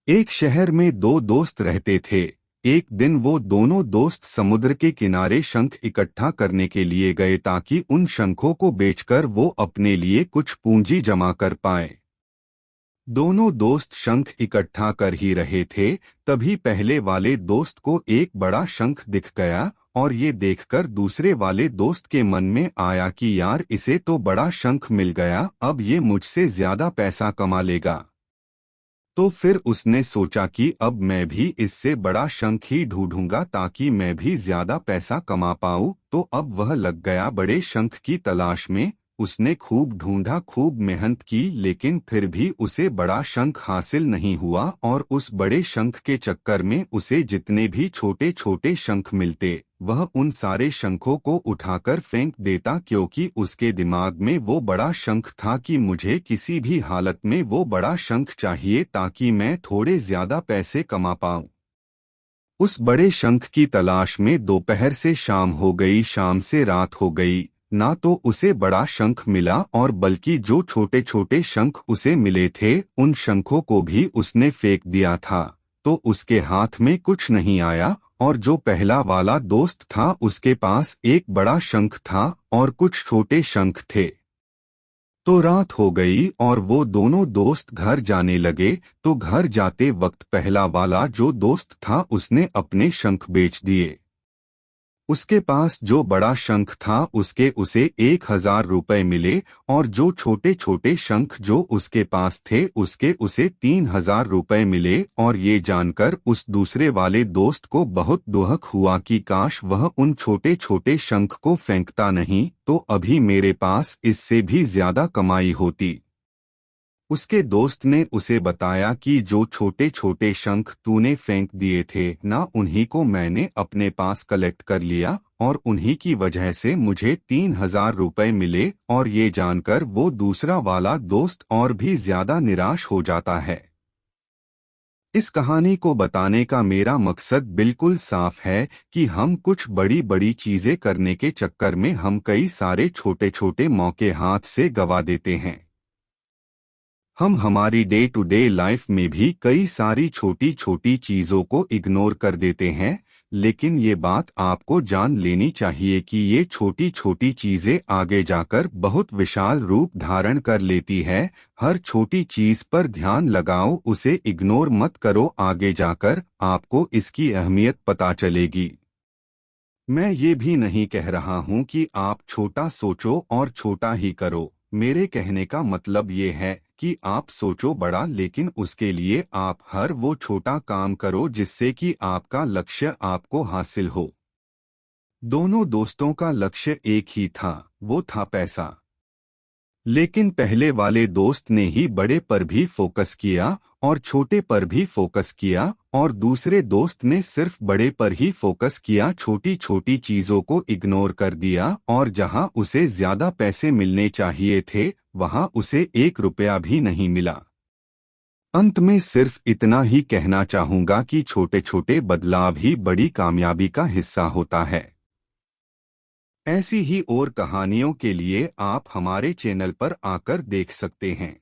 एक शहर में दो दोस्त रहते थे। एक दिन वो दोनों दोस्त समुद्र के किनारे शंख इकट्ठा करने के लिए गए ताकि उन शंखों को बेचकर वो अपने लिए कुछ पूंजी जमा कर पाए। दोनों दोस्त शंख इकट्ठा कर ही रहे थे, तभी पहले वाले दोस्त को एक बड़ा शंख दिख गया और ये देखकर दूसरे वाले दोस्त के मन में आया कि यार इसे तो बड़ा शंख मिल गया, अब ये मुझसे ज्यादा पैसा कमा लेगा। तो फिर उसने सोचा कि अब मैं भी इससे बड़ा शंख ही ढूंढूंगा ताकि मैं भी ज्यादा पैसा कमा पाऊं। तो अब वह लग गया बड़े शंख की तलाश में। उसने खूब ढूंढा, खूब मेहनत की, लेकिन फिर भी उसे बड़ा शंख हासिल नहीं हुआ और उस बड़े शंख के चक्कर में उसे जितने भी छोटे छोटे शंख मिलते वह उन सारे शंखों को उठाकर फेंक देता, क्योंकि उसके दिमाग में वो बड़ा शंख था कि मुझे किसी भी हालत में वो बड़ा शंख चाहिए ताकि मैं थोड़े ज्यादा पैसे कमा पाऊं। उस बड़े शंख की तलाश में दोपहर से शाम हो गई, शाम से रात हो गई, ना तो उसे बड़ा शंख मिला और बल्कि जो छोटे छोटे शंख उसे मिले थे उन शंखों को भी उसने फेंक दिया था। तो उसके हाथ में कुछ नहीं आया और जो पहला वाला दोस्त था उसके पास एक बड़ा शंख था और कुछ छोटे शंख थे। तो रात हो गई और वो दोनों दोस्त घर जाने लगे। तो घर जाते वक्त पहला वाला जो दोस्त था उसने अपने शंख बेच दिए। उसके पास जो बड़ा शंख था उसके उसे 1,000 रुपए मिले और जो छोटे छोटे शंख जो उसके पास थे उसके उसे 3,000 रुपए मिले। और ये जानकर उस दूसरे वाले दोस्त को बहुत दुख हुआ कि काश वह उन छोटे छोटे शंख को फेंकता नहीं, तो अभी मेरे पास इससे भी ज्यादा कमाई होती। उसके दोस्त ने उसे बताया कि जो छोटे छोटे शंख तूने फेंक दिए थे ना, उन्हीं को मैंने अपने पास कलेक्ट कर लिया और उन्हीं की वजह से मुझे 3,000 रुपए मिले। और ये जानकर वो दूसरा वाला दोस्त और भी ज्यादा निराश हो जाता है। इस कहानी को बताने का मेरा मकसद बिल्कुल साफ है कि हम कुछ बड़ी बड़ी चीजें करने के चक्कर में हम कई सारे छोटे छोटे मौके हाथ से गवा देते हैं। हम हमारी डे टू डे लाइफ में भी कई सारी छोटी छोटी चीजों को इग्नोर कर देते हैं, लेकिन ये बात आपको जान लेनी चाहिए कि ये छोटी छोटी चीजें आगे जाकर बहुत विशाल रूप धारण कर लेती है। हर छोटी चीज पर ध्यान लगाओ, उसे इग्नोर मत करो, आगे जाकर आपको इसकी अहमियत पता चलेगी। मैं ये भी नहीं कह रहा हूँ कि आप छोटा सोचो और छोटा ही करो। मेरे कहने का मतलब ये है कि आप सोचो बड़ा, लेकिन उसके लिए आप हर वो छोटा काम करो जिससे कि आपका लक्ष्य आपको हासिल हो। दोनों दोस्तों का लक्ष्य एक ही था, वो था पैसा। लेकिन पहले वाले दोस्त ने ही बड़े पर भी फोकस किया और छोटे पर भी फोकस किया, और दूसरे दोस्त ने सिर्फ बड़े पर ही फोकस किया, छोटी छोटी चीजों को इग्नोर कर दिया। और जहां उसे ज्यादा पैसे मिलने चाहिए थे वहां उसे 1 रुपया भी नहीं मिला। अंत में सिर्फ इतना ही कहना चाहूंगा कि छोटे छोटे बदलाव ही बड़ी कामयाबी का हिस्सा होता है। ऐसी ही और कहानियों के लिए आप हमारे चैनल पर आकर देख सकते हैं।